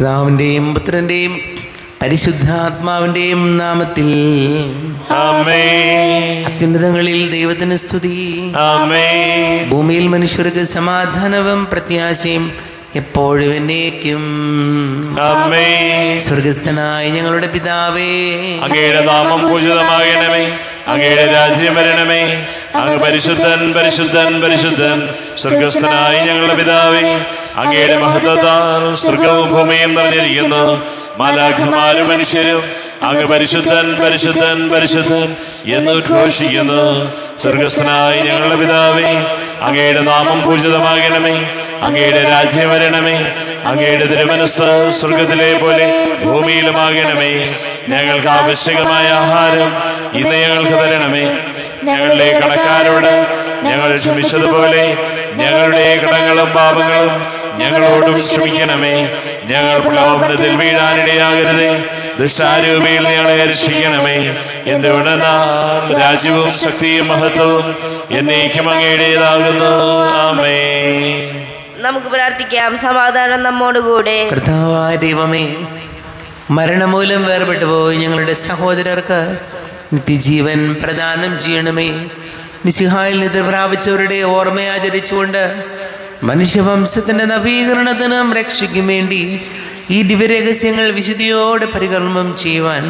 പിതാവിന്റെയും പുത്രന്റെയും പരിശുദ്ധാത്മാവിന്റെയും നാമത്തിൽ ആമേൻ. അത്യുന്നതങ്ങളിൽ ദൈവത്തിന് സ്തുതി. ആമേൻ. ഭൂമിയിൽ മനുഷ്യർക്ക് സമാധാനവും പ്രത്യാശയും എപ്പോഴും എന്നേക്കും. ആമേൻ. സ്വർഗസ്ഥനായ ഞങ്ങളുടെ പിതാവേ, അങ്ങയുടെ നാമം പൂജിതമാകണമേ. അങ്ങയുടെ രാജ്യം വരണമേ. അങ്ങ് പരിശുദ്ധൻ പരിശുദ്ധൻ പരിശുദ്ധൻ. സ്വർഗസ്ഥനായ ഞങ്ങളുടെ പിതാവേ, അങ്ങയുടെ മഹത്വത്താൽ സ്വർഗവും ഭൂമിയും നിറഞ്ഞിരിക്കുന്നു. മാലാഖമാരും മനുഷ്യരും അങ്ങ് പരിശുദ്ധൻ പരിശുദ്ധൻ പരിശുദ്ധൻ എന്ന് ഉദ്ഘോഷിക്കുന്നു. സ്വർഗസ്ഥനായ ഞങ്ങളുടെ പിതാവേ, അങ്ങയുടെ നാമം പൂജിതമാകണമേ. അങ്ങയുടെ രാജ്യം വരണമേ. അങ്ങയുടെ തിരുമനസ്സ് സ്വർഗത്തിലെ പോലെ ഭൂമിയിലുമാകണമേ. ഞങ്ങൾക്ക് ആവശ്യകമായ ആഹാരം ഇന്ന് ഞങ്ങൾക്ക് തരണമേ. ഞങ്ങളുടെ കടക്കാരോട് ഞങ്ങൾ ക്ഷമിച്ചതുപോലെ ഞങ്ങളുടെ കടങ്ങളും പാപങ്ങളും ഞങ്ങളോടും ക്ഷമിക്കണമേ. ഞങ്ങൾ പ്രലോഭനത്തിൽ വീഴാനിടയാകരുതേ. ദുഷ്ടാരൂപിയിൽ ഞങ്ങളെ രക്ഷിക്കണമേ. എന്തുകൊണ്ടെന്നാൽ രാജ്യവും ശക്തിയും മഹത്വവും എന്നേക്കും അങ്ങയുടേതാകുന്നു. ആമേൻ. നമുക്ക് പ്രാർത്ഥിക്കാം. സമാധാനം നമ്മോടുകൂടെ. കർത്താവായ ദൈവമേ, മരണമൂലം വേർപെട്ടു പോയി ഞങ്ങളുടെ സഹോദരർക്ക് നിത്യജീവൻ പ്രദാനം ചെയ്യണമേ. മിശിഹായിൽ നിദ്ര പ്രാപിച്ചവരുടെ ഓർമ്മയാചരിച്ചുകൊണ്ട് മനുഷ്യവംശത്തിന്റെ നവീകരണത്തിനും രക്ഷയ്ക്കും വേണ്ടി ഈ ദിവ്യരഹസ്യങ്ങൾ വിശുദ്ധിയോടെ പരികർമ്മം ചെയ്യുവാൻ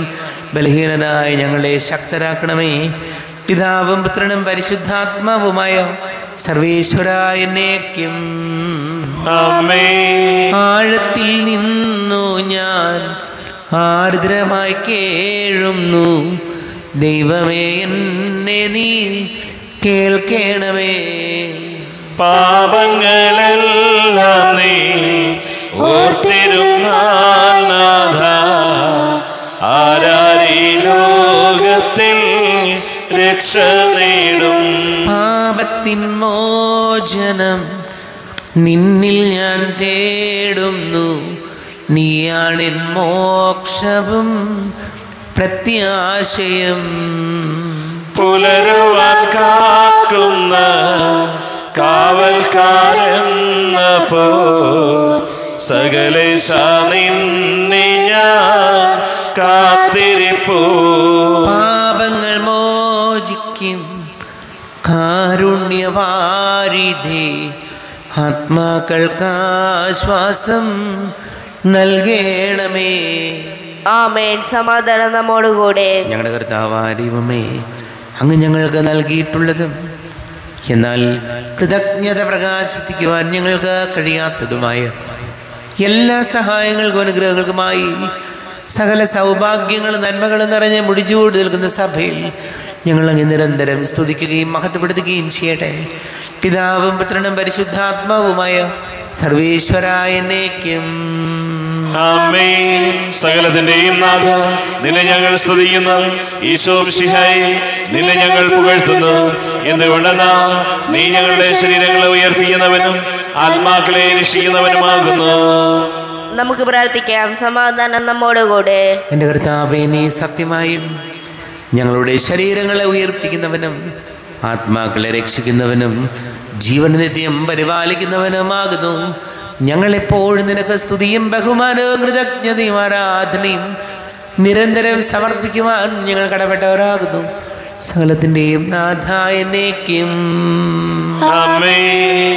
ബലഹീനരായ ഞങ്ങളെ ശക്തരാക്കണമേ. പിതാവും പുത്രനും പരിശുദ്ധാത്മാവുമായ സർവേശ്വരായ എന്നേക്കും. ആമേൻ. ആഴത്തിൽ നിന്നു ഞാൻ ആർദ്രമായി കേഴുന്നു. ദൈവമേ, എന്നെ നീ കേൾക്കണമേ. പാപങ്ങളെല്ലാം നീ ഓർത്തിരുന്നാൽ നാഥ, ആരാരീ ലോകത്തിൽ രക്ഷ നേടും. പാപത്തിൻ മോചനം നിന്നിൽ ഞാൻ തേടുന്നു. നീയാണെൻ മോക്ഷവും പ്രത്യാശയും. പുലരുവാൻ കാക്കുന്ന കാവൽക്കാരെന്ന പോ സകലേശ നിന്നെ ഞാൻ കാത്തിരിപ്പൂ. പാപങ്ങൾ മോചിക്കും കാരുണ്യവാരിധി, ആത്മാക്കൾക്കാശ്വാസം നൽകണമേ. ആമേൻ. സമാധാനം നമ്മോടുകൂടെ. ഞങ്ങളുടെ കർത്താവായ ദൈവമേ, അങ്ങ് ഞങ്ങൾക്ക് നൽകിയിട്ടുള്ളതും എന്നാൽ കൃതജ്ഞത പ്രകാശിപ്പിക്കുവാൻ ഞങ്ങൾക്ക് കഴിയാത്തതുമായ എല്ലാ സഹായങ്ങൾക്കും അനുഗ്രഹങ്ങൾക്കുമായി സകല സൗഭാഗ്യങ്ങളും നന്മകളും നിറഞ്ഞ് മുടിച്ചുകൂടി നിൽക്കുന്ന സഭയിൽ ഞങ്ങളങ്ങ് നിരന്തരം സ്തുതിക്കുകയും മഹത്വപ്പെടുത്തുകയും ചെയ്യട്ടെ. പിതാവും പുത്രനും പരിശുദ്ധാത്മാവുമായ സർവേശ്വരായ എന്നേക്കും. ആമേൻ. സകലത്തിന്റെയും നാഥ, നിന്നെ ഞങ്ങൾ സ്തുതിക്കുന്നു. ഈശോ മിശിഹായേ, നിന്നെ ഞങ്ങൾ പുകഴ്ത്തുന്നു. എന്തുകൊണ്ടെന്നാ നീ ഞങ്ങളുടെ ശരീരങ്ങളെ ഉയർപ്പിക്കുന്നവനും ആത്മാക്കളെ രക്ഷിക്കുന്നവനുമാകുന്നു. നമുക്ക് പ്രാർത്ഥിക്കാം. സമാധാനം നമ്മോടുകൂടെ. എൻ്റെ കർത്താവേ, നീ സത്യമായും ഞങ്ങളുടെ ശരീരങ്ങളെ ഉയർപ്പിക്കുന്നവനും ആത്മാക്കളെ രക്ഷിക്കുന്നവനും ജീവനിത്യം പരിപാലിക്കുന്നവനുമാകുന്നു. ഞങ്ങളെപ്പോഴും നിനക്ക് സ്തുതിയും ബഹുമാനവും കൃതജ്ഞതയും ആരാധനയും നിരന്തരം സമർപ്പിക്കുവാൻ ഞങ്ങൾ കടപ്പെട്ടവരാകുന്നു. സകലത്തിൻ്റെയും നാഥായ എന്നേക്കും. ആമേൻ.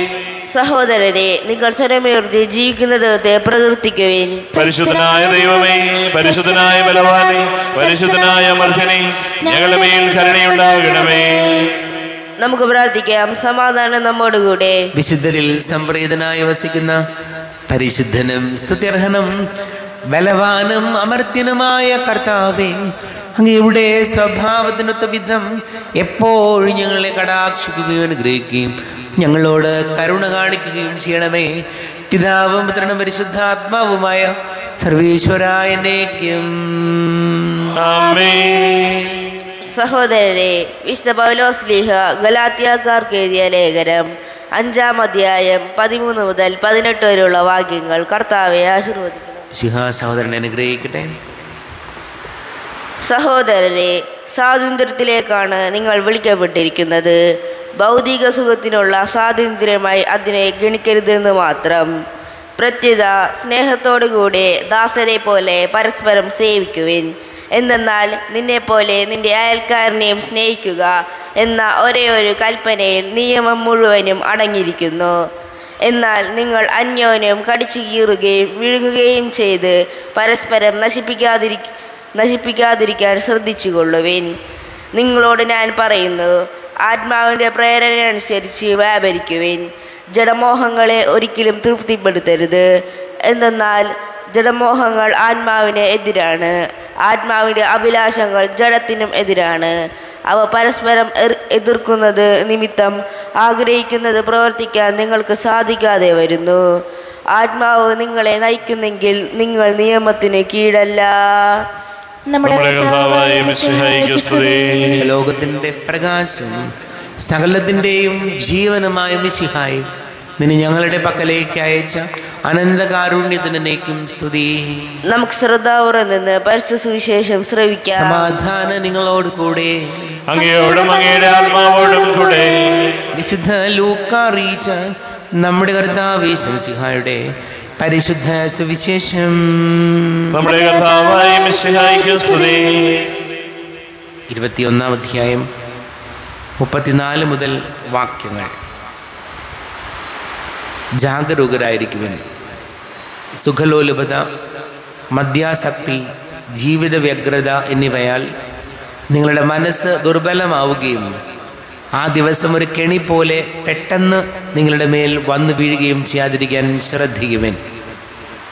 സഹോദരരെ, നിങ്ങൾ സ്വരമുയർത്തി ജീവിക്കുന്ന ദൈവത്തെ പ്രകീർത്തിക്കുവിൻ. പരിശുദ്ധനായ ദൈവമേ, പരിശുദ്ധനായ ബലവാനേ, പരിശുദ്ധനായ അമർത്യനേ, ഞങ്ങളുടെ മേൽ കരുണയുണ്ടാകണമേ. നമുക്ക് പ്രാർത്ഥിക്കാം. സമാധാനം നമ്മോടുകൂടെ. വിശുദ്ധരിൽ സംപ്രീതനായി വസിക്കുന്ന പരിശുദ്ധനും സ്തുത്യർഹനും ബലവാനും അമർത്യനുമായ കർത്താവേ, അങ്ങയുടെ സ്വഭാവത്തിനൊത്ത വിധം എപ്പോഴും ഞങ്ങളെ കടാക്ഷിക്കുകയും അനുഗ്രഹിക്കുകയും ഞങ്ങളോട് കരുണ കാണിക്കുകയും ചെയ്യണമേ. പിതാവും പുത്രനും പരിശുദ്ധാത്മാവുമായ സർവേശ്വരായ എന്നേക്കും. ആമേൻ. സഹോദരരെ, വിശുദ്ധ പൗലോസ്ലീഹ ഗലാത്യക്കാർക്ക് എഴുതിയ ലേഖനം 5-ാം അധ്യായം 13 മുതൽ 18 വരെയുള്ള വാക്യങ്ങൾ കർത്താവെ ആശീർവദിക്കണം. സഹോദരനെ അനുഗ്രഹിക്കട്ടെ. സഹോദരരെ, സ്വാതന്ത്ര്യത്തിലേക്കാണ് നിങ്ങൾ വിളിക്കപ്പെട്ടിരിക്കുന്നത്. ഭൗതിക സുഖത്തിനുള്ള സ്വാതന്ത്ര്യമായി അതിനെ ഗണിക്കരുതെന്ന് മാത്രം. പ്രത്യുത സ്നേഹത്തോടുകൂടി ദാസരെ പോലെ പരസ്പരം സേവിക്കുവിൻ. എന്തെന്നാൽ നിന്നെപ്പോലെ നിന്റെ അയൽക്കാരനെയും സ്നേഹിക്കുക എന്ന ഒരേ ഒരു കൽപ്പനയിൽ നിയമം മുഴുവനും അടങ്ങിയിരിക്കുന്നു. എന്നാൽ നിങ്ങൾ അന്യോന്യം കടിച്ചു കീറുകയും വിഴുങ്ങുകയും ചെയ്ത് പരസ്പരം നശിപ്പിക്കാതിരിക്കാൻ ശ്രദ്ധിച്ചുകൊള്ളുവിൻ. നിങ്ങളോട് ഞാൻ പറയുന്നു, ആത്മാവിൻ്റെ പ്രേരണ അനുസരിച്ച് വ്യാപരിക്കുവിൻ. ജഡമോഹങ്ങളെ ഒരിക്കലും തൃപ്തിപ്പെടുത്തരുത്. എന്തെന്നാൽ ജഡമോഹങ്ങൾ ആത്മാവിന് എതിരാണ്, ആത്മാവിൻ്റെ അഭിലാഷങ്ങൾ ജഡത്തിനും എതിരാണ്. അവ പരസ്പരം എതിർക്കുന്നത് നിമിത്തം ആഗ്രഹിക്കുന്നത് പ്രവർത്തിക്കാൻ നിങ്ങൾക്ക് സാധിക്കാതെ വരുന്നു. ആത്മാവ് നിങ്ങളെ നയിക്കുന്നെങ്കിൽ നിങ്ങൾ നിയമത്തിന് കീഴല്ല. ലോകത്തിന്റെ പ്രകാശം സകലത്തിന്റെയും ജീവനുമായ മിശിഹായി നിന്നെ ഞങ്ങളുടെ പക്കലേക്ക് അയച്ച അനന്തകാരുണ്യത്തിനേക്കും സ്തുതി. നമുക്ക് ശ്രദ്ധാപൂർവ്വം നിന്ന് പരിശുദ്ധ സുവിശേഷം ശ്രവിക്കാം. സമാധാനം നിങ്ങളോട് കൂടെ, അങ്ങയോടും അങ്ങയുടെ ആത്മാവോടും കൂടെ. വിശുദ്ധ ലൂക്കാ അറിയിച്ച നമ്മുടെ കർത്താവ് യേശു മിശിഹായുടെ പരിശുദ്ധ സുവിശേഷം. നമ്മുടെ കർത്താവായ മിശിഹായ്ക്ക് സ്തുതി. 21-ാം അധ്യായം 34 മുതൽ വാക്യങ്ങൾ. ജാഗരൂകരായിരിക്കുവിൻ. സുഖലോലുപത, മദ്യാസക്തി, ജീവിത വ്യഗ്രത എന്നിവയാൽ നിങ്ങളുടെ മനസ്സ് ദുർബലമാവുകയും ആ ദിവസം ഒരു കെണി പോലെ പെട്ടെന്ന് നിങ്ങളുടെ മേൽ വന്നു വീഴുകയും ചെയ്യാതിരിക്കാൻ ശ്രദ്ധിക്കുവിൻ.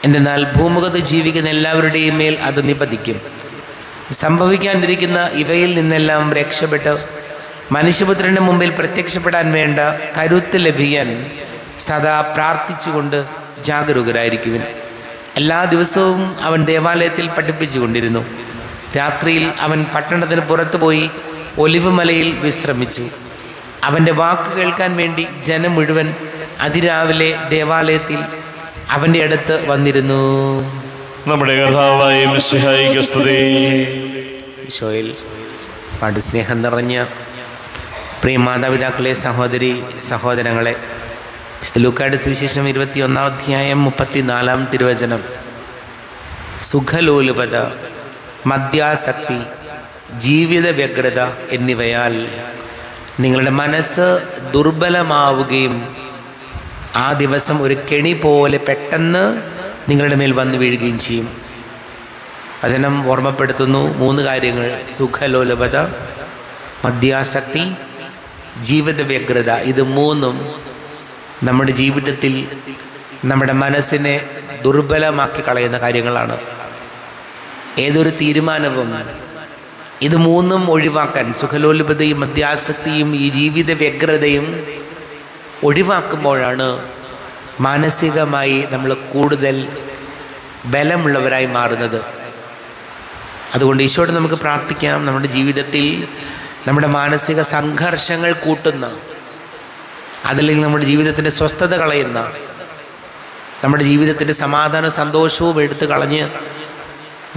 എന്തെന്നാൽ ഭൂമുഖത്ത് ജീവിക്കുന്ന എല്ലാവരുടെയും മേൽ അത് നിപതിക്കും. സംഭവിക്കാണ്ടിരിക്കുന്ന ഇവയിൽ നിന്നെല്ലാം രക്ഷപ്പെട്ട് മനുഷ്യപുത്രൻ്റെ മുമ്പിൽ പ്രത്യക്ഷപ്പെടാൻ വേണ്ട കരുത്ത് ലഭിക്കാൻ സദാ പ്രാർത്ഥിച്ചുകൊണ്ട് ജാഗരൂകരായിരിക്കുവിൻ. എല്ലാ ദിവസവും അവൻ ദേവാലയത്തിൽ പഠിപ്പിച്ചു കൊണ്ടിരുന്നു. രാത്രിയിൽ അവൻ പട്ടണത്തിന് പുറത്തു പോയി ഒലിവ് മലയിൽ വിശ്രമിച്ചു. അവൻ്റെ വാക്ക് കേൾക്കാൻ വേണ്ടി ജനം മുഴുവൻ അതിരാവിലെ ദേവാലയത്തിൽ അവൻ്റെ അടുത്ത് വന്നിരുന്നു. നമ്മുടെ കർത്താവായ മിശിഹായ്ക്ക് സ്തുതി. ഈശോയിൽ പാട് സ്നേഹം നിറഞ്ഞ പ്രിയ മാതാപിതാക്കളെ, സഹോദരി സഹോദരങ്ങളെ, ലൂക്കായുടെ സുവിശേഷം 21-ാം അധ്യായം 34-ാം തിരുവചനം. സുഖലോലുപത, മദ്യാസക്തി, ജീവിത വ്യഗ്രത എന്നിവയാൽ നിങ്ങളുടെ മനസ്സ് ദുർബലമാവുകയും ആ ദിവസം ഒരു കെണി പോലെ പെട്ടെന്ന് നിങ്ങളുടെ മേൽ വന്നു വീഴുകയും ചെയ്യും. വചനം ഓർമ്മപ്പെടുത്തുന്നു 3 കാര്യങ്ങൾ: സുഖലോലുപത, മദ്യാസക്തി, ജീവിത വ്യഗ്രത. ഇത് 3ഉം നമ്മുടെ ജീവിതത്തിൽ നമ്മുടെ മനസ്സിനെ ദുർബലമാക്കി കളയുന്ന കാര്യങ്ങളാണ്. ഏതൊരു തീരുമാനവും ഇത് 3ഉം ഒഴിവാക്കാൻ, സുഖലോലുപതയും മദ്യാസക്തിയും ഈ ജീവിത വ്യഗ്രതയും ഒഴിവാക്കുമ്പോഴാണ് മാനസികമായി നമ്മൾ കൂടുതൽ ബലമുള്ളവരായി മാറുന്നത്. അതുകൊണ്ട് ഈശോയോട് നമുക്ക് പ്രാർത്ഥിക്കാം. നമ്മുടെ ജീവിതത്തിൽ നമ്മുടെ മാനസിക സംഘർഷങ്ങൾ കൂട്ടുന്ന, അതല്ലെങ്കിൽ നമ്മുടെ ജീവിതത്തിൻ്റെ സ്വസ്ഥത കളയുന്ന, നമ്മുടെ ജീവിതത്തിൻ്റെ സമാധാന സന്തോഷവും എടുത്തു കളഞ്ഞ്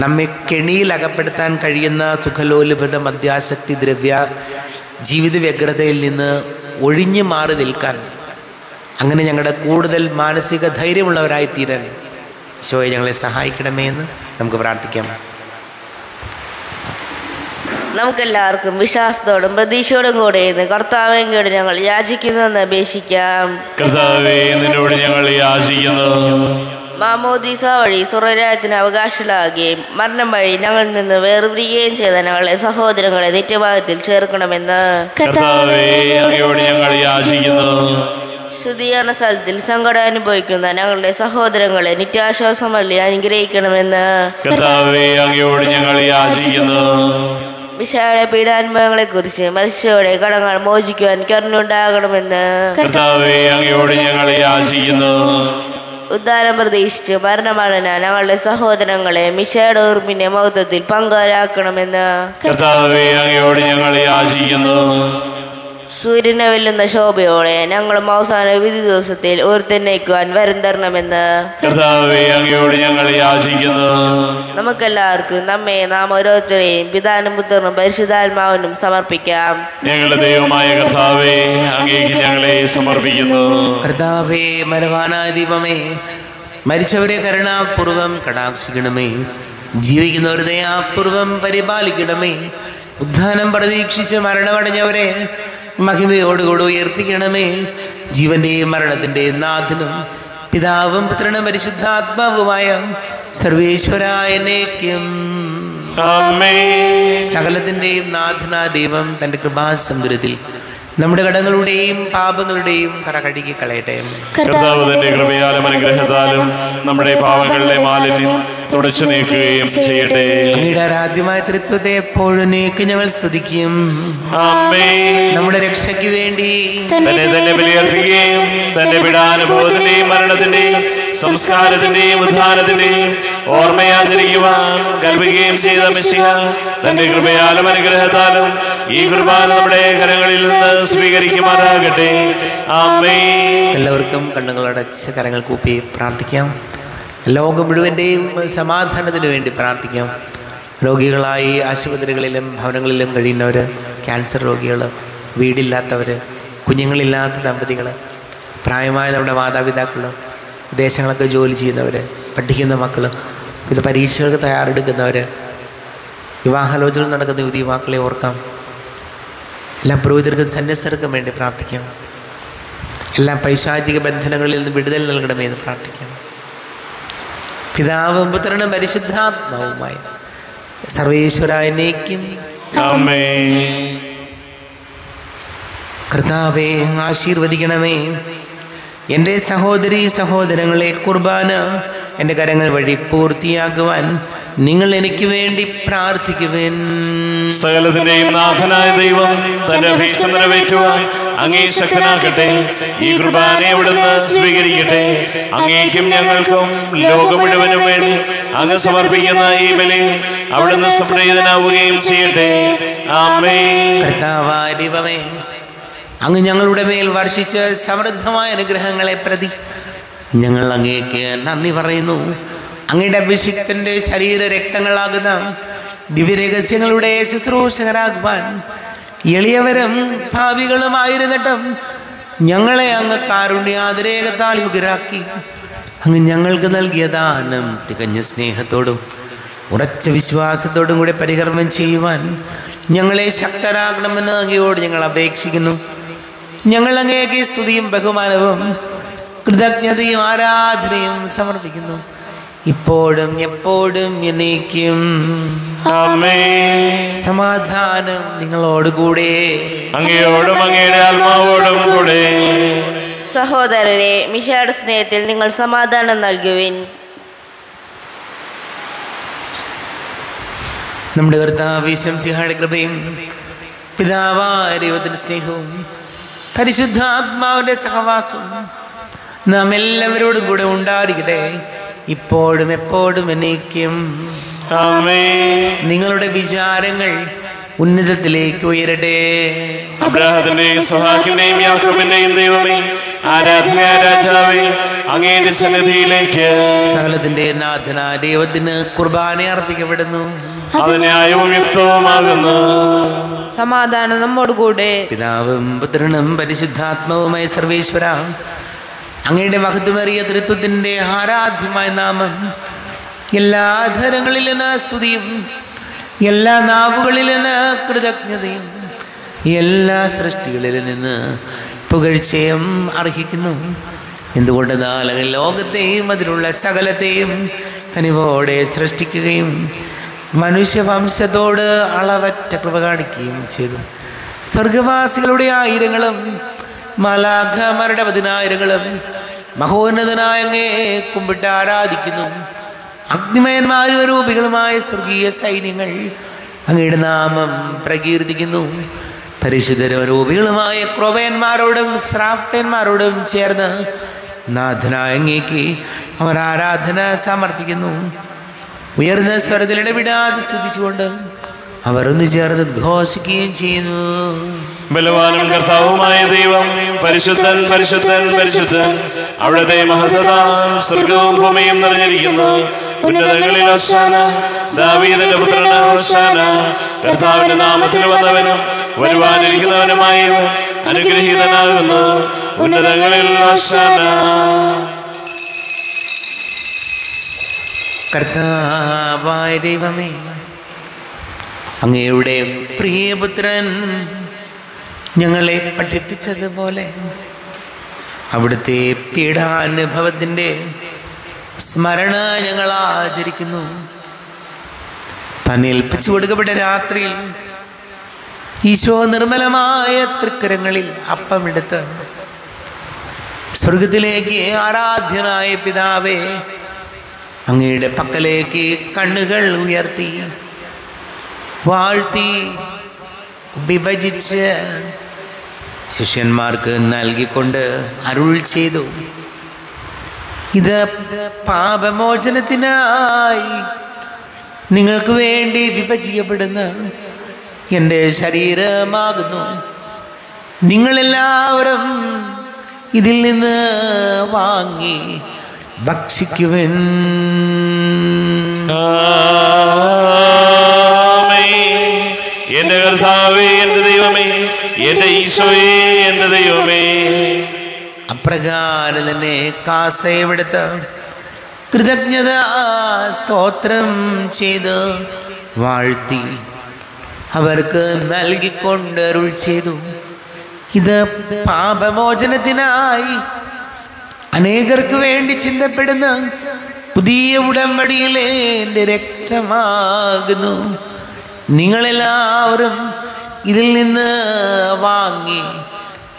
നമ്മെ കെണിയിൽ അകപ്പെടുത്താൻ കഴിയുന്ന സുഖലോലുപത, മദ്യാസക്തി, ജീവിത വ്യഗ്രതയിൽ നിന്ന് ഒഴിഞ്ഞു മാറി നിൽക്കാൻ, അങ്ങനെ ഞങ്ങളുടെ കൂടുതൽ മാനസിക ധൈര്യമുള്ളവരായി തീരാൻ ഈശോയെ ഞങ്ങളെ സഹായിക്കണമേ എന്ന് നമുക്ക് പ്രാർത്ഥിക്കാം. നമുക്കെല്ലാവർക്കും വിശ്വാസത്തോടും പ്രതീക്ഷയോടും കൂടെ കർത്താവിനോട് ഞങ്ങൾ യാചിക്കുന്നുവെന്ന് അപേക്ഷിക്കാം. കർത്താവേ, നിന്നോട് ഞങ്ങൾ യാചിക്കുന്നു. മാമോദീസ വഴി സ്വർഗ്ഗരാജ്യത്തിന് അവകാശികളാകുകയും മരണം വഴി ഞങ്ങളിൽ നിന്ന് വേർപിരിയുകയും ചെയ്ത ഞങ്ങളെ സഹോദരങ്ങളെ നിത്യഭാഗത്തിൽ ചേർക്കണമെന്ന് കർത്താവേ, അങ്ങയോട് ഞങ്ങൾ യാചിക്കുന്നു. ശുദ്ധീകരണ സ്ഥലത്തിൽ സങ്കടം അനുഭവിക്കുന്ന ഞങ്ങളുടെ സഹോദരങ്ങളെ നിത്യാശ്വാസം വഴി അനുഗ്രഹിക്കണമെന്ന് കർത്താവേ, അങ്ങയോട് ഞങ്ങൾ യാചിക്കുന്നു. വിശാല പീഡാനുഭവങ്ങളെ കുറിച്ച് മനുഷ്യരുടെ കടങ്ങൾ മോചിക്കുവാൻ കരുണയുണ്ടാകണമെന്ന് കർത്താവേ, അങ്ങയോട് ഞങ്ങൾ യാചിക്കുന്നു. ഉദ്ധാരം പ്രതീക്ഷിച്ച് മരണമടഞ്ഞ ഞങ്ങളുടെ സഹോദരങ്ങളെ മിശയുടെ ഉറുപ്പിന്റെ മഹത്വത്തിൽ പങ്കാരാക്കണമെന്ന് കർത്താവേ, അങ്ങയോട് ഞങ്ങൾ യാചിക്കുന്നു. സൂര്യനെ വെല്ലുന്ന ശോഭയോടെ ഞങ്ങളും അവസാന വിധി ദിവസത്തിൽ ഉയർത്തെഴുന്നേൽക്കുവാൻ വരം തരണമെന്ന് കർത്താവേ, അങ്ങയോട് ഞങ്ങൾ യാചിക്കുന്നു. നമുക്കെല്ലാവർക്കും നമ്മെ നാം ഓരോരുത്തരെയും പിതാനും പുത്രനും പരിശുദ്ധാത്മാവിനും സമർപ്പിക്കാം. ഞങ്ങളുടെ ദൈവമായ കർത്താവേ, അങ്ങേക്ക് ഞങ്ങളെ സമർപ്പിക്കുന്നു. കർത്താവേ, ബലവാനായ ദൈവമേ, മരിച്ചവരെ കരുണാപൂർവം കടാക്ഷിക്കണമേ. ജീവിക്കുന്നവരെ ദയാപൂർവം പരിപാലിക്കണമേ. ഉദ്ധാനം പ്രതീക്ഷിച്ച് മരണമടഞ്ഞവരെ മഹിമയോടുകൂടി ഉയർപ്പിക്കണമേ. ജീവന്റെയും മരണത്തിന്റെയും നാഥനും പിതാവും പുത്രനും പരിശുദ്ധാത്മാവുമായ സർവേശ്വരായ എന്നേക്കും സകലത്തിന്റെയും നാഥനാ ദൈവം തന്റെ കൃപാസമുദ്രത്തിൽ നമ്മുടെ കടങ്ങളുടെയും പാപങ്ങളുടെയും കറ കഴുകി കളയട്ടെ. കർത്താവ് തന്റെ കൃപയാലും അനുഗ്രഹത്താലും നമ്മുടെ പാപങ്ങളിലെ മാലിന്യം തുടച്ചു നീക്കുകയും ചെയ്യട്ടെ. അങ്ങയുടെ ആരാധ്യമായ തൃത്വത്തെ എപ്പോഴും ഞങ്ങൾ സ്തുതിക്കും. നമ്മുടെ രക്ഷയ്ക്ക് വേണ്ടി തന്നെ ബലിയർപ്പിക്കുകയും തന്റെ പീഡാനുഭവത്തിന്റെയും മരണത്തിന്റെയും സംസ്കാരത്തിന്റെയും ഉദ്ധാനത്തിന്റെയും ഓർമ്മയാചരിക്കുവാൻ കൽപ്പിക്കുകയും ചെയ്ത മെസ്സിഹ തന്റെ കൃപയാലും അനുഗ്രഹത്താലും ഈ കുർബാന നമ്മുടെ കരങ്ങളിൽ നിന്ന് സ്വീകരിക്കുമാറാകട്ടെ. ആമേൻ. എല്ലാവർക്കും കണ്ണുകളടച്ച് കരങ്ങൾ കൂപ്പി പ്രാർത്ഥിക്കാം. ലോകം മുഴുവൻ്റെയും സമാധാനത്തിന് വേണ്ടി പ്രാർത്ഥിക്കാം. രോഗികളായി ആശുപത്രികളിലും ഭവനങ്ങളിലും കഴിയുന്നവർ, ക്യാൻസർ രോഗികൾ, വീടില്ലാത്തവർ, കുഞ്ഞുങ്ങളില്ലാത്ത ദമ്പതികൾ, പ്രായമായ നമ്മുടെ മാതാപിതാക്കൾ, വിദേശങ്ങളൊക്കെ ജോലി ചെയ്യുന്നവർ, പഠിക്കുന്ന മക്കൾ, ഇത് പരീക്ഷകൾക്ക് തയ്യാറെടുക്കുന്നവർ, വിവാഹാലോചനകൾ നടക്കുന്ന യുവതി യുവാക്കളെ ഓർക്കാം. എല്ലാ പുരോഹിതർക്കും സന്യസ്തർക്കും വേണ്ടി പ്രാർത്ഥിക്കാം. എല്ലാ പൈശാചിക ബന്ധനങ്ങളിൽ നിന്ന് വിടുതൽ നൽകണമേ എന്ന് പ്രാർത്ഥിക്കാം. പിതാവും പുത്രനും പരിശുദ്ധാത്മാവുമായ സർവേശ്വരായ എന്നേക്കും ആമേൻ. കർത്താവേ, ആശീർവദിക്കണമേ. എൻ്റെ സഹോദരീ സഹോദരങ്ങളെ, കുർബാന എൻ്റെ കരങ്ങൾ വഴി പൂർത്തിയാക്കുവാൻ നിങ്ങൾ എനിക്ക് വേണ്ടി പ്രാർത്ഥിക്കുവേൻ. സകലത്തിന്റെയും നാഥനായ ദൈവം തന്റെ അഭീഷ്ടം നിറവേറ്റുവാൻ അങ്ങേ ശക്തനാക്കട്ടെ. ഈ കുർബാനയെ അവിടുന്ന് സ്വീകരിക്കട്ടെ. അങ്ങേക്കും ഞങ്ങൾക്കും ലോകം മുഴുവനും വേണ്ടി അങ്ങ് സമർപ്പിക്കുന്ന ഈ ബലി അവിടുന്ന് സംപ്രീതനാവുകയും ചെയ്യട്ടെ. ആമേൻ. കർത്താവായ ദൈവമേ, അങ്ങ് ഞങ്ങളുടെ മേൽ വർഷിച്ച സമൃദ്ധമായ അനുഗ്രഹങ്ങളെ പ്രതി ഞങ്ങൾ അങ്ങേക്ക് നന്ദി പറയുന്നു. അങ്ങയുടെ അഭിഷിക്തന്റെ ശരീര രക്തങ്ങളാകുന്ന ദിവ്യരഹസ്യങ്ങളുടെ ശുശ്രൂഷകരാകുവാൻ എളിയവരും ഭാവികളുമായിരുന്നിട്ടും ഞങ്ങളെ അങ്ങ് കാരുണ്യാതിരേകത്താൽ യുഗരാക്കി അങ്ങ് ഞങ്ങൾക്ക് നൽകിയ ദാനം തികഞ്ഞ സ്നേഹത്തോടും ഉറച്ച വിശ്വാസത്തോടും കൂടെ പരികർമ്മം ചെയ്യുവാൻ ഞങ്ങളെ ശക്തരാകണമെന്ന് അങ്ങയോട് ഞങ്ങൾ അപേക്ഷിക്കുന്നു. ഞങ്ങൾ അങ്ങേക്ക് സ്തുതിയും ബഹുമാനവും കൃതജ്ഞതയും ആരാധനയും സമർപ്പിക്കുന്നു, ഇപ്പോഴും എപ്പോഴും എന്നേക്കും. ആമേൻ. സമാധാനം നിങ്ങളോടുകൂടെ, അങ്ങയോടും അങ്ങയുടെ ആത്മാവോടും കൂടെ. സഹോദരരെ, മിശിഹായുടെ സ്നേഹത്തിൽ നിങ്ങൾ സമാധാനം നൽകുവിൻ. നമ്മുടെ കർത്താവ് മിശിഹായുടെ കൃപയും പിതാവായ ദൈവത്തിന്റെ സ്നേഹവും പരിശുദ്ധാത്മാവിന്റെ സഹവാസവും നാം എല്ലാവരോടും കൂടെ ഉണ്ടായിരിക്കട്ടെ, ഇപ്പോഴും എപ്പോഴും എന്നേക്കും. ആമേൻ. നിങ്ങളുടെ വിചാരങ്ങൾ ഉന്നതത്തിലേക്ക് ഉയരട്ടെ. അബ്രാഹത്തിന്റെയും ഇസ്ഹാക്കിന്റെയും യാക്കോബിന്റെയും ദൈവമേ, ആരാധനായ രാജാവേ, അങ്ങയുടെ സന്നിധിയിലേക്ക് സകലത്തിന്റെ നാഥനായ ദൈവത്തിന് കുർബാന അർപ്പിക്കപ്പെടുന്നു. അത് ന്യായവും യുക്തവുമാകുന്നു. സമാധാനം നമ്മോടുകൂടെ. പിതാവും പുത്രനും പരിശുദ്ധാത്മാവുമായ സർവേശ്വര, അങ്ങയുടെ മഹത്വമേറിയ തൃത്വത്തിന്റെ ആരാധ്യമായ നാമം എല്ലാ ധരങ്ങളിലും സ്തുതിയും എല്ലാ നാവുകളിലും കൃതജ്ഞതയും എല്ലാ സൃഷ്ടികളിൽ നിന്ന് പുകഴ്ചയും അർഹിക്കുന്നു. എന്തുകൊണ്ടെന്നാൽ ലോകത്തെയും അതിലുള്ള സകലത്തെയും കനിവോടെ സൃഷ്ടിക്കുകയും മനുഷ്യവംശത്തോട് അളവറ്റ കൃപ കാണിക്കുകയും ചെയ്തു. സ്വർഗവാസികളുടെ ആയിരങ്ങളും മാലാഖമാരുടെ 10,000ങ്ങളും മഹോന്നതനായ അങ്ങേ കുമ്പിട്ട് ആരാധിക്കുന്നു. അഗ്നിമയന്മാരും രൂപികളുമായ സ്വർഗീയ സൈന്യങ്ങൾ അങ്ങയുടെ നാമം പ്രകീർത്തിക്കുന്നു. പരിശുദ്ധരും രൂപികളുമായ ക്രോവേന്മാരോടും ശ്രാപ്പന്മാരോടും ചേർന്ന് നാഥനായ അങ്ങേക്ക് അവർ ആരാധന സമർപ്പിക്കുന്നു. ഉയർന്ന സ്വരത്തിൽ ഇടപെടാതെ സ്തുതിച്ചുകൊണ്ട് അവർ ഒന്ന് ചേർന്ന് ഘോഷിക്കുകയും ചെയ്യുന്നു. ബലവാനും കർത്താവുമായ ദൈവം പരിശുദ്ധൻ പരിശുദ്ധൻ പരിശുദ്ധൻ, അവിടുത്തെ മഹത്വത സ്വർഗവും ഭൂമിയും നിറഞ്ഞിരിക്കുന്നു. ഉന്നതങ്ങളിൽ ഹോശാന, ദാവീദിന്റെ പുത്രനായ ഹോശാന. കർത്താവിന്റെ നാമത്തിൽ വന്നവനും വരുവാനിരിക്കുന്നവനുമായവൻ അനുഗ്രഹീതനാകുന്നു. ഉന്നതങ്ങളിൽ ഹോശാന. കർത്താവായ ദൈവമേ, അങ്ങയുടെ പ്രിയപുത്രൻ ഞങ്ങളെ പഠിപ്പിച്ചതുപോലെ അവിടുത്തെ പീഡാനുഭവത്തിൻ്റെ സ്മരണ ഞങ്ങൾ ആചരിക്കുന്നു. തന്നെ ഏൽപ്പിച്ചു കൊടുക്കപ്പെട്ട രാത്രിയിൽ ഈശോ നിർമ്മലമായ തൃക്കരങ്ങളിൽ അപ്പമെടുത്ത് സ്വർഗത്തിലേക്ക് ആരാധ്യനായ പിതാവേ, അങ്ങയുടെ പക്കലേക്ക് കണ്ണുകൾ ഉയർത്തി വാഴ്ത്തി വിഭജിച്ച് ശിഷ്യന്മാർക്ക് നൽകിക്കൊണ്ട് അരുൾ ചെയ്തു, ഇത് പാപമോചനത്തിനായി നിങ്ങൾക്ക് വേണ്ടി വിഭജിക്കപ്പെടുന്ന എൻ്റെ ശരീരമാകുന്നു. നിങ്ങളെല്ലാവരും ഇതിൽ നിന്ന് വാങ്ങി ഭക്ഷിക്കുവൻ. എന്റെ കർത്താവേ, എന്റെ ദൈവമേ, എന്റെ ഈശോയേ, എന്റെ ദൈവമേ. അപ്രകാരം തന്നെ കാസയുമെടുത്ത് കൃതജ്ഞത സ്തോത്രം ചെയ്ത് വാഴ്ത്തി അവർക്ക് നൽകിക്കൊണ്ട് അരുൾ ചെയ്തു, ഇത് പാപമോചനത്തിനായി അനേകർക്ക് വേണ്ടി ചിന്തപ്പെടുന്ന പുതിയ ഉടമ്പടിയിലെ എൻ്റെ രക്തമാകുന്നു. നിങ്ങളെല്ലാവരും ഇതിൽ നിന്ന് വാങ്ങി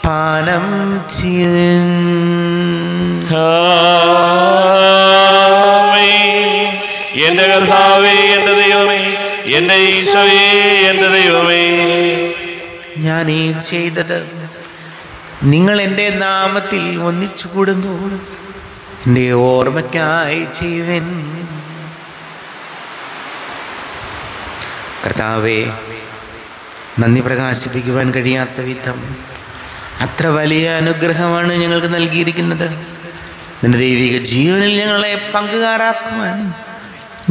പാനം ചെയ്യുവിൻ. എന്റെ കർത്താവേ, എന്റെ ദൈവമേ, എന്റെ ഈശോയേ, എന്റെ ദൈവമേ. ഞാൻ ഈ ചെയ്തത് നിങ്ങൾ എൻ്റെ നാമത്തിൽ ഒന്നിച്ചു കൂടുമ്പോൾ എൻ്റെ ഓർമ്മയ്ക്കായി ചെയ്യുവൻ. കർത്താവേ, നന്ദി പ്രകാശിപ്പിക്കുവാൻ കഴിയാത്ത വിധം അത്ര വലിയ അനുഗ്രഹമാണ് ഞങ്ങൾക്ക് നൽകിയിരിക്കുന്നത്. നിന്റെ ദൈവിക ജീവനിൽ ഞങ്ങളെ പങ്കുകാരാക്കുവാൻ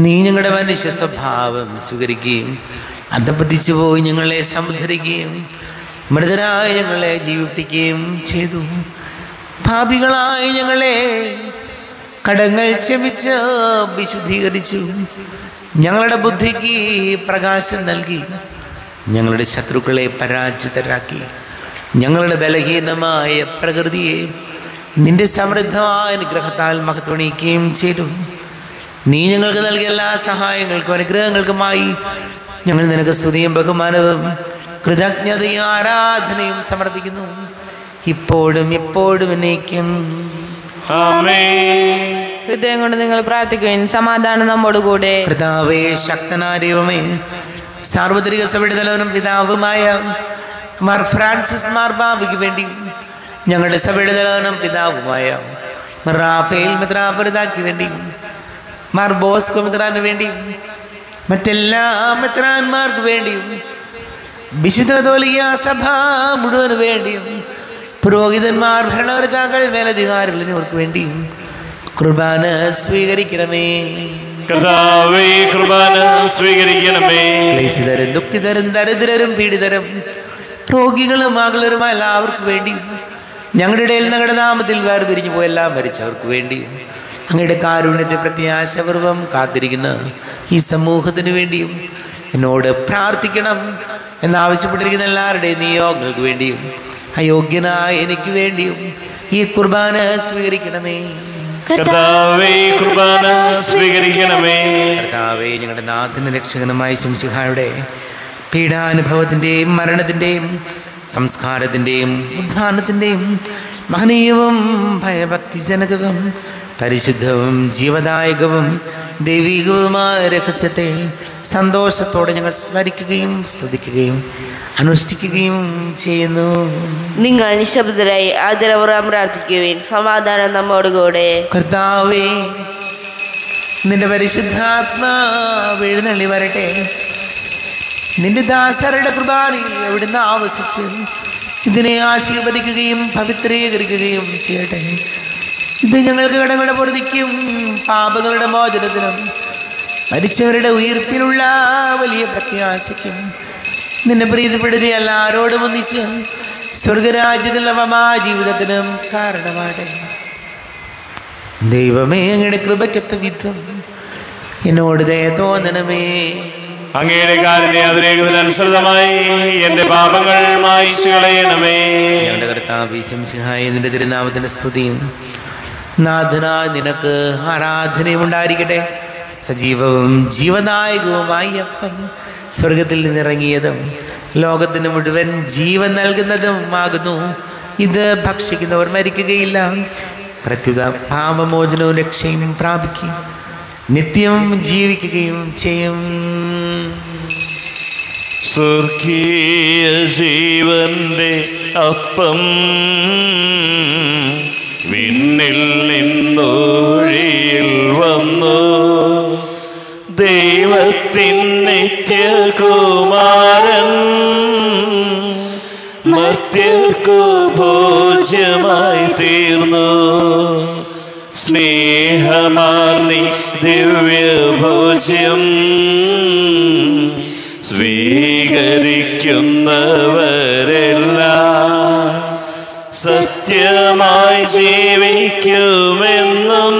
നീ ഞങ്ങളുടെ മനുഷ്യ സ്വഭാവം സ്വീകരിക്കുകയും അധപ്പതിച്ചു പോയി ഞങ്ങളെ സംഹരിക്കുകയും മൃതരായി ഞങ്ങളെ ജീവിപ്പിക്കുകയും ചെയ്തു. പാപികളായി ഞങ്ങളെ കടങ്ങൾ ക്ഷമിച്ച് വിശുദ്ധീകരിച്ചു. ഞങ്ങളുടെ ബുദ്ധിക്ക് പ്രകാശം നൽകി ഞങ്ങളുടെ ശത്രുക്കളെ പരാജിതരാക്കി. ഞങ്ങളുടെ ബലഹീനമായ പ്രകൃതിയെ നിന്റെ സമൃദ്ധമായ അനുഗ്രഹത്താൽ മഹത്വണിക്കുകയും ചെയ്തു. നീ ഞങ്ങൾക്ക് നൽകിയ എല്ലാ സഹായങ്ങൾക്കും അനുഗ്രഹങ്ങൾക്കുമായി ഞങ്ങൾ നിനക്ക് സ്തുതിയും ബഹുമാനവും കൃതജ്ഞതയും ആരാധനയും സമർപ്പിക്കുന്നു, ഇപ്പോഴും എപ്പോഴും എന്നേക്കും. ഹൃദയം കൊണ്ട് നിങ്ങൾ പ്രാർത്ഥിക്കുവിൻ. സമാധാനം നമ്മോട് കൂടെ. കർത്താവേ, ശക്തനായ ദൈവമേ, സാർവത്രിക സഭയുടെ തലവനും പിതാവുമായ മാർ ഫ്രാൻസിസ് മാർബാബയ്ക്ക് വേണ്ടി ഞങ്ങളുടെ സഭയുടെ തലവനും പിതാവുമായ റാഫേൽ മെത്രാപൊലീത്തായ്ക്ക് വേണ്ടി, മാർ ബോസ്കോ മെത്രാന് വേണ്ടി, മറ്റെല്ലാ മെത്രാന്മാർക്ക് വേണ്ടിയും വിശുദ്ധ കത്തോലിക്ക സഭ മുഴുവന് വേണ്ടിയും പുരോഹിതന്മാർ, ഭരണകർത്താക്കൾ, മേലധികാരികൾ എന്നിവർക്ക് വേണ്ടിയും കുർബാന സ്വീകരിക്കണമേ. കർത്താവേ, കുർബാന സ്വീകരിക്കണമേ. ക്ലേശിതരും ദുഃഖിതരും ദരിദ്രരും പീഡിതരും രോഗികളും ആകുലരുമായ എല്ലാവർക്കും വേണ്ടിയും ഞങ്ങളുടെ ഇടയിൽ ഞങ്ങളുടെ നാമത്തിൽ വേർപിരിഞ്ഞു പോയെല്ലാം മരിച്ചവർക്ക് വേണ്ടിയും അങ്ങയുടെ കാരുണ്യത്തെ പ്രത്യാശപൂർവം കാത്തിരിക്കുന്ന ഈ സമൂഹത്തിന് വേണ്ടിയും എന്നോട് പ്രാർത്ഥിക്കണം എന്നാവശ്യപ്പെട്ടിരിക്കുന്ന എല്ലാവരുടെയും നിയോഗങ്ങൾക്ക് വേണ്ടിയും അയോഗ്യനായ എനിക്ക് വേണ്ടിയും ഈ കുർബാന സ്വീകരിക്കണമേ. കർത്താവേ, കുർബാന സ്വീകരിക്കണമേ. കർത്താവേ, ഞങ്ങളുടെ നാഥനും രക്ഷകനുമായ ശംസിഹായുടെ പീഡാനുഭവത്തിൻ്റെയും മരണത്തിൻ്റെയും സംസ്കാരത്തിൻ്റെയും ഉദ്ധാനത്തിൻ്റെയും മഹനീയവും ഭയഭക്തിജനകവും പരിശുദ്ധവും ജീവദായകവും ദൈവികവുമായ രഹസ്യത്തെ സന്തോഷത്തോടെ ഞങ്ങൾ സ്മരിക്കുകയും സ്തുതിക്കുകയും അനുഷ്ഠിക്കുകയും ചെയ്യുന്നു. നിങ്ങൾ നിശബ്ദരായി ആദരപൂർവ്വം പ്രാർത്ഥിക്കുവിൻ. സമാധാനം നമ്മോട് കൂടെ. കർത്താവേ, നിന്റെ പരിശുദ്ധാത്മാവ് എഴുന്നള്ളി വരട്ടെ. നിന്റെ ദാസരുടെ കുർബാനയിൽ എവിടുന്ന് ആവസിച്ച് ഇതിനെ ആശീർവദിക്കുകയും പവിത്രീകരിക്കുകയും ചെയ്യട്ടെ. ഇത് ഞങ്ങൾക്ക് കടങ്ങളുടെ പൊറുതിക്കും പാപങ്ങളുടെ മോചനത്തിനും മരിച്ചവരുടെ ഉയർപ്പിനുള്ള വലിയ പ്രത്യാശയ്ക്കും നിന്നെ പ്രീതിപ്പെടുത്തി എല്ലാവരോടും ഒന്നിച്ച് സ്വർഗരാജ്യത്തിലുള്ള മമാ ജീവിതത്തിനും കാരണമാട്ടെ. ദൈവമേ, അങ്ങയുടെ കൃപയ്ക്കൊത്ത വിധം എന്നോട് ദയ തോന്നണമേ. അങ്ങയുടെ കാരുണ്യാതിരേകത്തിനനുസൃതമായി എന്റെ പാപങ്ങൾ മായിച്ചു കളയണമേ. ഞങ്ങളുടെ കർത്താവ് ഈശോമിശിഹായുടെ തിരുനാമത്തിന്റെ സ്തുതിയും നാഥനായ നിനക്ക് ആരാധനയും ഉണ്ടായിരിക്കട്ടെ. സജീവവും ജീവനായകവുമായി അപ്പൻ സ്വർഗത്തിൽ നിന്നിറങ്ങിയതും ലോകത്തിന് മുഴുവൻ ജീവൻ നൽകുന്നതും ആകുന്നു. ഇത് ഭക്ഷിക്കുന്നവർ മരിക്കുകയില്ല, പ്രത്യുത പാപമോചനവും രക്ഷയും പ്രാപിക്കും, നിത്യം ജീവിക്കുകയും ചെയ്യും. സ്വർഗീയ ജീവന്റെ അപ്പം വിണ്ണിൽ നിന്നൊഴിയിൽ വന്നു, ദൈവത്തിൻ നിത്യകുമാരൻ മർത്യർക്കു ഭോജ്യമായി തീർന്നു. സ്നേഹമാർന്നി ദിവ്യഭോജ്യം സ്വീകരിക്കുന്നവരെല്ലാം സത്യമായി ജീവിക്കുമെന്നും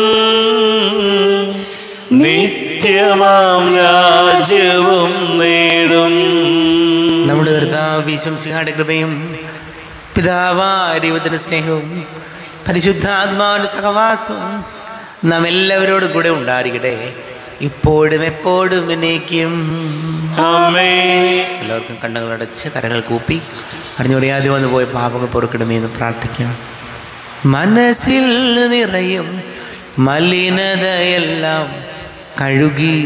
നിത്യമാം രാജ്യവും നേടും. നമ്മുടെ കർത്താവ് ഈശോമിശിഹായുടെ കൃപയും പിതാവായ ദൈവത്തിന്റെ സ്നേഹവും പരിശുദ്ധാത്മാവിന്റെ സഹവാസവും നാം എല്ലാവരോടും കൂടെ ഉണ്ടായിരിക്കട്ടെ, ഇപ്പോഴും എപ്പോഴും എന്നേക്കും. എല്ലാവർക്കും കണ്ണുകളടച്ച് കരങ്ങൾ കൂപ്പി അറിഞ്ഞുറിയാതെ വന്നു പോയ പാപങ്ങൾ പൊറുക്കണമേ എന്ന് പ്രാർത്ഥിക്കാം. മനസ്സിൽ നിറയും മലിനതയെല്ലാം കഴുകി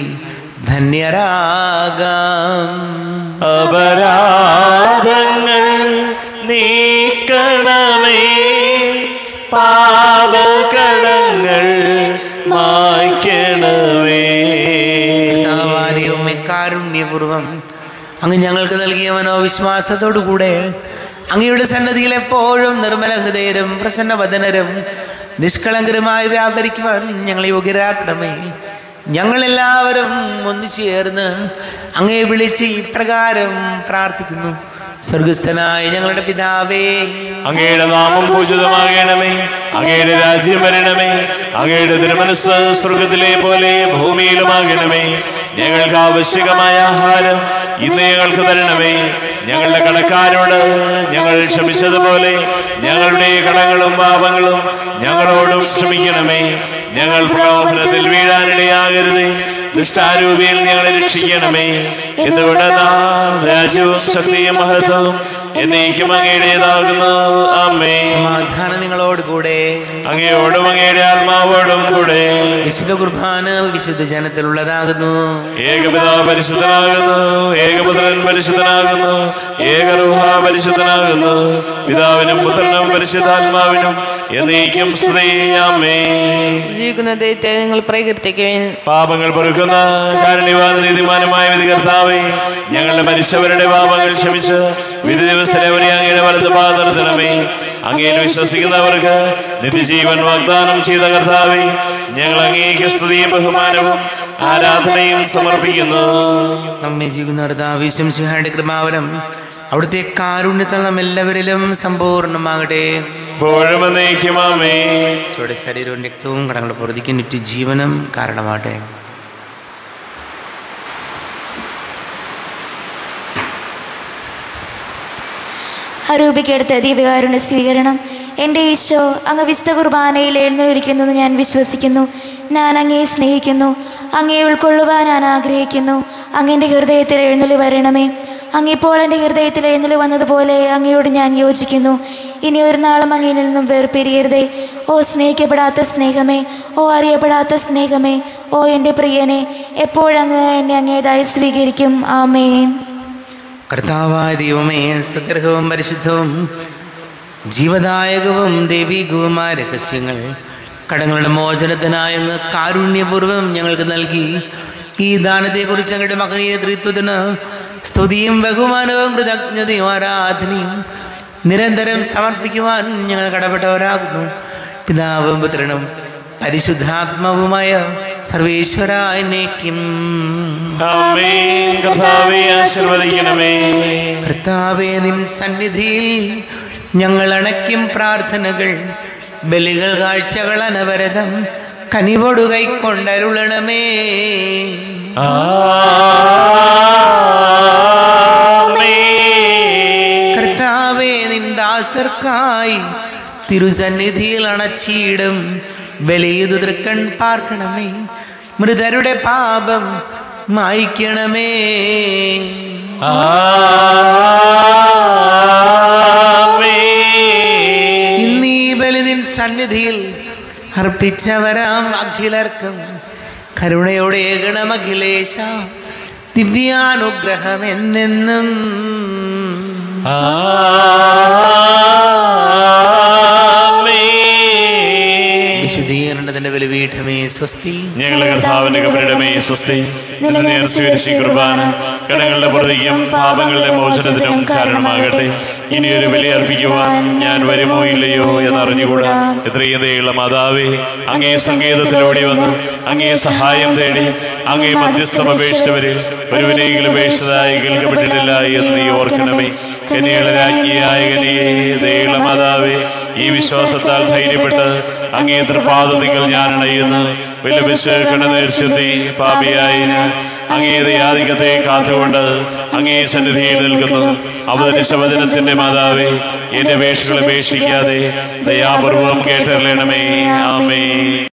ധന്യരാകാം. അപരാധങ്ങൾ നീക്കണമേ, പാപകടങ്ങൾ മായ്ക്കണമേ. കാരുണ്യപൂർവം അങ്ങ് ഞങ്ങൾക്ക് നൽകിയ മനോവിശ്വാസത്തോടുകൂടെ അങ്ങയുടെ സന്നദ്ധിയിൽ എപ്പോഴും നിർമ്മല ഹൃദയരും പ്രസന്നവദനരും നിഷ്കളങ്കരുമായി വ്യാപരിക്കുവാൻ ഞങ്ങളെ യോഗ്യരാക്കണമേ. ഞങ്ങളെല്ലാവരും ഒന്നിച്ചു ചേർന്ന് അങ്ങയെ വിളിച്ച് ഇപ്രകാരം പ്രാർത്ഥിക്കുന്നു. സ്വർഗസ്ഥനായ ഞങ്ങളുടെ പിതാവേ, അങ്ങയുടെ നാമം പൂജിതമാകണമേ, അങ്ങയുടെ രാജ്യം വരണമേ, അങ്ങയുടെ തിരുമനസ്സ് സ്വർഗത്തിലെ പോലെ ഭൂമിയിലുമാകണമേ. ഞങ്ങൾക്ക് ആവശ്യകമായ ആഹാരം ഇന്ന് ഞങ്ങൾക്ക് തരണമേ. ഞങ്ങളുടെ കടക്കാരോട് ഞങ്ങൾ ക്ഷമിച്ചതുപോലെ ഞങ്ങളുടെ കടങ്ങളും പാപങ്ങളും ഞങ്ങളോടും ക്ഷമിക്കണമേ. ഞങ്ങൾ പ്രലോഭനത്തിൽ വീഴാനിടയാകരുതേ, ദുഷ്ടാരൂപിയിൽ ഞങ്ങളെ രക്ഷിക്കണമേ. എന്തുകൊണ്ട് നാം രാജ്യവും ശക്തിയും മഹത്വവും എന്നേക്കും അങ്ങയുടേതാകുന്നു. ആമേൻ. സമാധാനം നിങ്ങളോട് കൂടെ, അങ്ങയോടും അങ്ങയുടെ ആത്മാവോടും കൂടെ. വിശുദ്ധ കുർബാന വിശുദ്ധ ജനത്തിലുള്ളതാകുന്നു. ഏകപിതാവ് പരിശുദ്ധനാകുന്നു, ഏകപുത്രൻ പരിശുദ്ധനാകുന്നു, ഏകരൂഹ പരിശുദ്ധനാകുന്നു. പിതാവിനും പുത്രനും പരിശുദ്ധാത്മാവിനും എന്നേക്കും സ്തുതി. ആമേൻ. ജീവിക്കുന്ന ദൈവത്തെ നിങ്ങൾ പ്രകീർത്തിക്കുവിൻ. പാപങ്ങൾ പൊറുക്കുന്ന കാരുണ്യവാൻ നീതിമാനുമായ വിധികർത്താവേ, ഞങ്ങളുടെ മരിച്ചവരുടെ പാപങ്ങൾ ക്ഷമിച്ച് വിധി ദിവസത്തിലെ അങ്ങയുടെ വലതുഭാഗത്ത് നിർത്തണമേ. അങ്ങയിൽ വിശ്വസിക്കുന്നവർക്ക് നിത്യജീവൻ വാഗ്ദാനം ചെയ്ത കർത്താവേ, ഞങ്ങൾ അങ്ങേക്ക് സ്തുതിയും ബഹുമാനവും ആരാധനയും സമർപ്പിക്കുന്നു. നമ്മെ ജീവിക്കുന്ന കർത്താവ് ഈശോമിശിഹായുടെ കൃപാവരം അവിടുത്തെ കാരുണ്യത്താൽ നാം എല്ലാവരിലും സമ്പൂർണ്ണമാകട്ടെ. ഇപ്പോഴും എന്നേക്കും ആമേൻ. ഈശോയുടെ ശരീരവും രക്തവും കടങ്ങളുടെ പൊറുതിക്ക് നിത്യജീവനം കാരണമാകട്ടെ. അരൂപിക്കെടുത്ത ദീപകാരുണ്യ സ്വീകരണം. എൻ്റെ ഈശോ, അങ്ങ് വിശുദ്ധ കുർബാനയിൽ എഴുന്നള്ളിരിക്കുന്നെന്ന് ഞാൻ വിശ്വസിക്കുന്നു. ഞാൻ അങ്ങയെ സ്നേഹിക്കുന്നു, അങ്ങയെ ഉൾക്കൊള്ളുവാൻ ഞാൻ ആഗ്രഹിക്കുന്നു. അങ്ങൻ്റെ ഹൃദയത്തിൽ എഴുന്നള്ളി വരണമേ. അങ്ങിപ്പോൾ എൻ്റെ ഹൃദയത്തിൽ എഴുന്നള്ളി വന്നതുപോലെ അങ്ങയോട് ഞാൻ യോജിക്കുന്നു. ഇനി ഒരു നാളും അങ്ങയിൽ നിന്നും വേർപിരിയരുതേ. ഓ സ്നേഹിക്കപ്പെടാത്ത സ്നേഹമേ, ഓ അറിയപ്പെടാത്ത സ്നേഹമേ, ഓ എൻ്റെ പ്രിയനെ, എപ്പോഴങ്ങ് എന്നെ അങ്ങേതായി സ്വീകരിക്കും. ആമേൻ. കർത്താവായ ദൈവമേ, സ്തുത്യർഹവും പരിശുദ്ധവും ജീവദായകവും ദൈവികവുമായ രഹസ്യങ്ങൾ കടങ്ങളുടെ മോചനത്തിനായി അങ്ങ് കാരുണ്യപൂർവ്വം ഞങ്ങൾക്ക് നൽകി. ഈ ദാനത്തെക്കുറിച്ച് ഞങ്ങളുടെ മകനീയ ത്രിത്വത്തിന് സ്തുതിയും ബഹുമാനവും കൃതജ്ഞതയും ആരാധനയും നിരന്തരം സമർപ്പിക്കുവാൻ ഞങ്ങൾ കടപ്പെട്ടവരാകുന്നു. പിതാവും പുത്രനും പരിശുദ്ധാത്മാവുമായ സർവേശ്വരനേക്കും. ആമേൻ. കർത്താവേ, ആശീർവദിക്കണമേ. കർത്താവേ, നിൻ സന്നിധിയിൽ ഞങ്ങൾ അണയ്ക്കും പ്രാർത്ഥനകൾ, ബലികൾ, കാഴ്ചകൾ അനവരതം കനിവോടു കൈക്കൊണ്ടരുളണമേ. കർത്താവേ, നിന്ദാസർക്കായി തിരുസന്നിധിയിൽ അണച്ചിടും ബലിയിതു തൃക്കൺ പാർക്കണമേ. മൃതരുടെ പാപം മായ്ക്കണമേ. ഇന്നീ ബലിതിൻ സന്നിധിയിൽ അർപ്പിച്ചവരാം അഖിലർക്കും കരുണയോടെ ഗണമഖിലേശ ദിവ്യാനുഗ്രഹം എന്നെന്നും. വിശുദ്ധീകരണത്തിന്റെ ബലിപീഠമേ സ്വസ്തി. ഞങ്ങളുടെ കർത്താവിന്റെ കബരിടമേ സ്വസ്തി. നിന്നെ സ്വീകരിച്ച കുർബാന കടങ്ങളുടെ പ്രതിക്കും പാപങ്ങളുടെ മോചനത്തിനും കാരണമാകട്ടെ. ഇനിയൊരു ബലി അർപ്പിക്കുവാൻ ഞാൻ വരുമോ ഇല്ലയോ എന്നറിഞ്ഞുകൂടാ. എത്രയും ദയുള്ള മാതാവേ, അങ്ങേ സങ്കേതത്തിലോടി വന്ന് അങ്ങേ സഹായം തേടി അങ്ങേ മധ്യസ്ഥം അപേക്ഷിച്ചവരിൽ ഒരുവിനെങ്കിലും അപേക്ഷിച്ചതായി കേൾക്കപ്പെട്ടിട്ടില്ല എന്ന് നീ ഓർക്കണമേ. കന്യകളുടെ രാജ്ഞിയായ കന്യകേ, ദയുള്ള മാതാവേ, ഈ വിശ്വാസത്താൽ ധൈര്യപ്പെട്ട് അങ്ങേ തൃപാദത്തിങ്കൽ ഞാൻ അണയുന്നു. വിലപിച്ച് കണ്ണുനീർച്ചെത്തി പാപിയായി ഞാൻ അങ്ങേ ദയാധിക്യത്തെ കാത്തുകൊണ്ട് അങ്ങേ സന്നിധിയിൽ നിൽക്കുന്നു. അവതരിച്ച വചനത്തിന്റെ മാതാവേ, എന്റെ അപേക്ഷകൾ ഉപേക്ഷിക്കാതെ ദയാപൂർവം കേട്ടറിയണമേ. ആമേൻ.